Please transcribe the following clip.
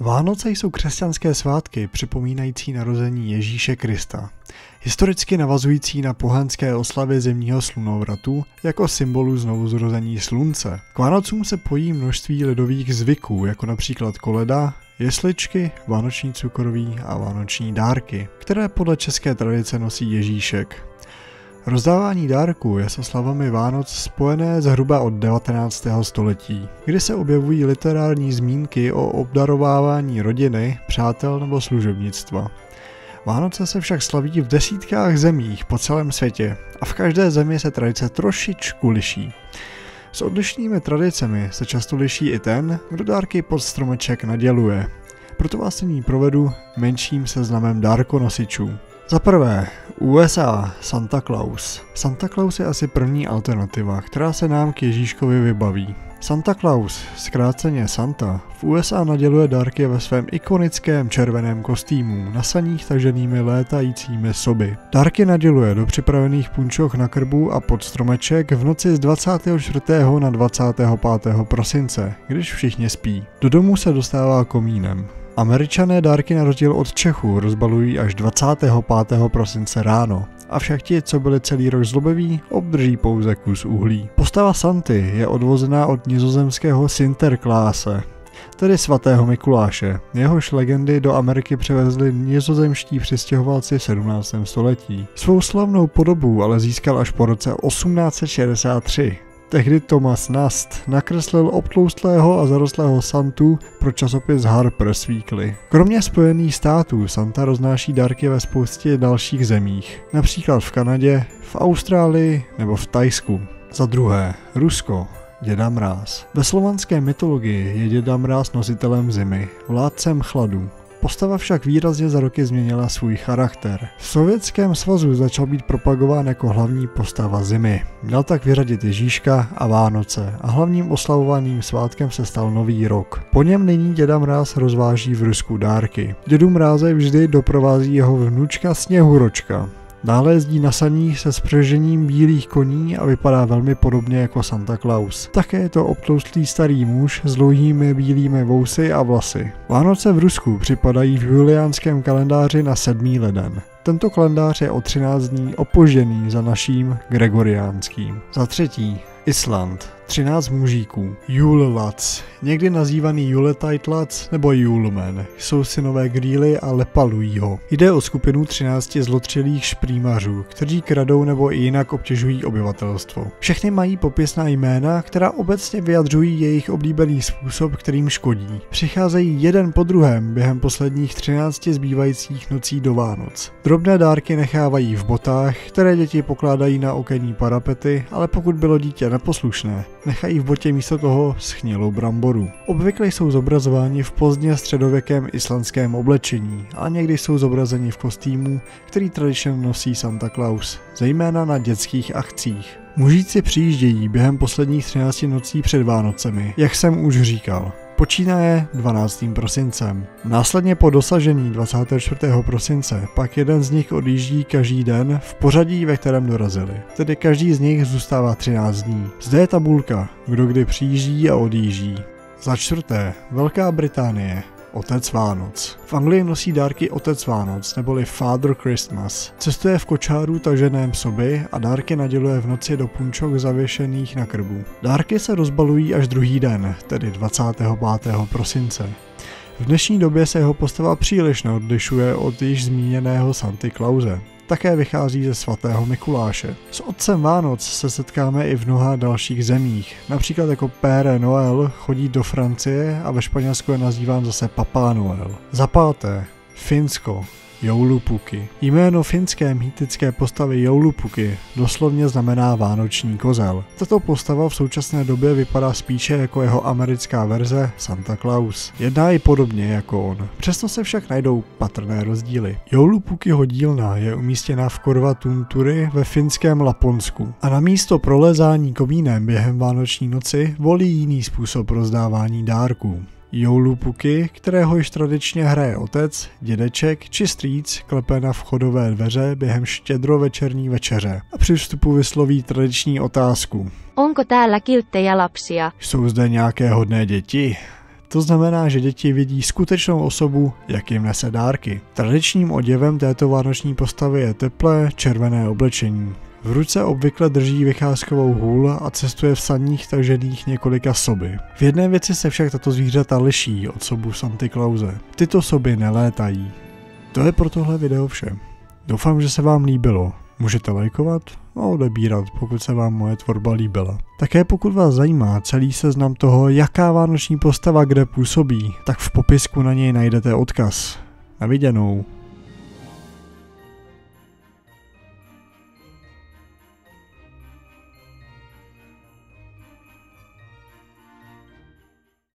Vánoce jsou křesťanské svátky připomínající narození Ježíše Krista, historicky navazující na pohanské oslavy zimního slunovratu jako symbolu znovuzrození slunce. K Vánocům se pojí množství lidových zvyků, jako například koleda, jesličky, vánoční cukroví a vánoční dárky, které podle české tradice nosí Ježíšek. Rozdávání dárků je s oslavami Vánoc spojené zhruba od 19. století, kdy se objevují literární zmínky o obdarovávání rodiny, přátel nebo služebnictva. Vánoce se však slaví v desítkách zemích po celém světě a v každé zemi se tradice trošičku liší. S odlišnými tradicemi se často liší i ten, kdo dárky pod stromeček naděluje. Proto vás nyní provedu menším seznamem dárkonosičů. Za prvé, USA, Santa Claus. Santa Claus je asi první alternativa, která se nám k Ježíškovi vybaví. Santa Claus, zkráceně Santa, v USA naděluje dárky ve svém ikonickém červeném kostýmu, nasaných taženými létajícími soby. Dárky naděluje do připravených punčoch na krbu a pod stromeček v noci z 24. na 25. prosince, když všichni spí. Do domu se dostává komínem. Američané dárky na rozdíl od Čechů rozbalují až 25. prosince ráno, avšak ti, co byli celý rok zlobeví, obdrží pouze kus uhlí. Postava Santy je odvozená od nizozemského Sinterklaase, tedy svatého Mikuláše. Jehož legendy do Ameriky přivezli nizozemští přistěhovalci v 17. století. Svou slavnou podobu ale získal až po roce 1863. Tehdy Thomas Nast nakreslil obtloustlého a zarostlého Santu pro časopis Harper's Weekly. Kromě Spojených států Santa roznáší dárky ve spoustě dalších zemích, například v Kanadě, v Austrálii nebo v Thajsku. Za druhé, Rusko. Děda Mráz. Ve slovanské mytologii je Děda Mráz nositelem zimy, vládcem chladu. Postava však výrazně za roky změnila svůj charakter. V Sovětském svazu začal být propagován jako hlavní postava zimy. Měl tak vyřadit Ježíška a Vánoce a hlavním oslavovaným svátkem se stal Nový rok. Po něm nyní Děda Mráz rozváží v Rusku dárky. Dědu Mráze vždy doprovází jeho vnučka Sněhuročka. Dále jezdí na saních se spřežením bílých koní a vypadá velmi podobně jako Santa Claus. Také je to obtloustlý starý muž s dlouhými bílými vousy a vlasy. Vánoce v Rusku připadají v juliánském kalendáři na 7. leden. Tento kalendář je o 13 dní opožděný za naším gregoriánským. Za třetí, Island. 13 mužíků. Yule Lads, někdy nazývaný Yuletide Lads nebo Yulemen, jsou synové Greely a Lepalujího. Jde o skupinu 13 zlotřilých šprýmařů, kteří kradou nebo i jinak obtěžují obyvatelstvo. Všechny mají popisná jména, která obecně vyjadřují jejich oblíbený způsob, kterým škodí. Přicházejí jeden po druhém během posledních 13 zbývajících nocí do Vánoc. Drobné dárky nechávají v botách, které děti pokládají na okenní parapety, ale pokud bylo dítě neposlušné, nechají v botě místo toho schnilou bramboru. Obvykle jsou zobrazováni v pozdně středověkém islandském oblečení a někdy jsou zobrazeni v kostýmu, který tradičně nosí Santa Claus, zejména na dětských akcích. Mužíci přijíždějí během posledních 13 nocí před Vánocemi, jak jsem už říkal. Počínaje 12. prosincem. Následně po dosažení 24. prosince pak jeden z nich odjíždí každý den v pořadí, ve kterém dorazili. Tedy každý z nich zůstává 13 dní. Zde je tabulka, kdo kdy přijíždí a odjíždí. Za čtvrté, Velká Británie. Otec Vánoc. V Anglii nosí dárky Otec Vánoc, neboli Father Christmas. Cestuje v kočáru taženém soby a dárky naděluje v noci do punčok zavěšených na krbu. Dárky se rozbalují až druhý den, tedy 25. prosince. V dnešní době se jeho postava příliš neodlišuje od již zmíněného Santy Klause. Také vychází ze svatého Mikuláše. S otcem Vánoc se setkáme i v mnoha dalších zemích. Například jako Père Noël chodí do Francie a ve Španělsku je nazýván zase Papá Noel. Za páté, Finsko. Joulupuki. Jméno finské mýtické postavy Joulupuki doslovně znamená vánoční kozel. Tato postava v současné době vypadá spíše jako jeho americká verze Santa Claus. Jedná i podobně jako on. Přesto se však najdou patrné rozdíly. Joulupukiho dílna je umístěna v Korvatunturi ve finském Laponsku a na místo prolezání komínem během vánoční noci volí jiný způsob rozdávání dárků. Joulupuki, kterého již tradičně hraje otec, dědeček či strýc, klepe na vchodové dveře během štědrovečerní večeře a při vstupu vysloví tradiční otázku. Onko täällä kilttejä lapsia? Jsou zde nějaké hodné děti? To znamená, že děti vidí skutečnou osobu, jak jim nese dárky. Tradičním oděvem této vánoční postavy je teplé červené oblečení. V ruce obvykle drží vycházkovou hůl a cestuje v saních tažených několika soby. V jedné věci se však tato zvířata liší od sobů Santy Klause. Tyto soby nelétají. To je pro tohle video vše. Doufám, že se vám líbilo. Můžete lajkovat a odebírat, pokud se vám moje tvorba líbila. Také pokud vás zajímá celý seznam toho, jaká vánoční postava kde působí, tak v popisku na něj najdete odkaz. Na viděnou.